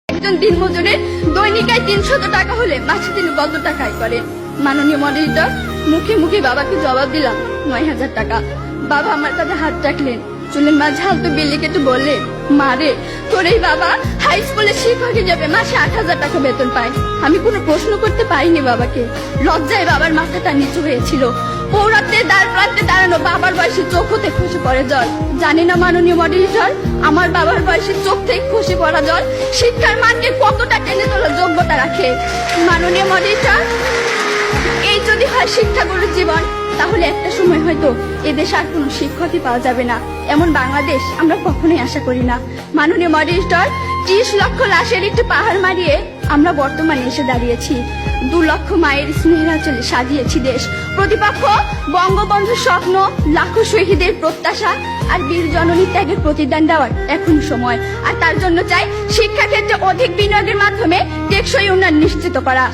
একজন দিনমজুরের দৈনিক আয় 300 টাকা হলে মাসে তিনি কত টাকা আয় করেন? মাননীয় মডারেটর, মুখে মুখে বাবাকে জবাব দিলাম 9000 টাকা। বাবা আমার কাঁধে হাত রাখলেন, চুলের মাঝে হালতো বিলি কেটে বললেন, মা রে, তোর এই বাবা হাই স্কুলের শিক্ষক হিসেবে মাসে 8000 টাকা বেতন পায়। আমি কোনো প্রশ্ন করতে পারিনি বাবাকে। লজ্জায় বাবার মাথাটা নিচু হয়েছিল। পৌরাতে দ্বার প্রান্তে দাঁড়ানো বাবার বয়সে চোখ হতে খসে পড়ে জল। জানি না মাননীয় মডারেটর, আমার বাবার বয়সে চোখ থেকে খসে পড়া জল শিক্ষার মানকে কতটা টেনে তোলার যোগ্যতা রাখে। মাননীয় মডারেটর, এই যদি হয় শিক্ষাগুরুর জীবন, তাহলে একটা সময় হয়তো এদেশে আর কোনো শিক্ষকই পাওয়া যাবে না। এমন বাংলাদেশ আমরা কখনোই আশা করি না। মাননীয় মডারেটর, 30 লক্ষ লাশের একটি পাহাড় মারিয়ে আমরা বর্তমানে এসে দাঁড়িয়েছি। 2 লক্ষ মায়ের স্নেহের আঁচলে সাজিয়েছি দেশ। প্রতিপক্ষ বঙ্গবন্ধুর স্বপ্ন, লাখো শহীদের প্রত্যাশা আর বীর জননী ত্যাগের প্রতিদান দেওয়ার এখন সময়। আর তার জন্য চাই শিক্ষাক্ষেত্রে অধিক বিনিয়োগের মাধ্যমে টেকসই উন্নয়ন নিশ্চিত করা।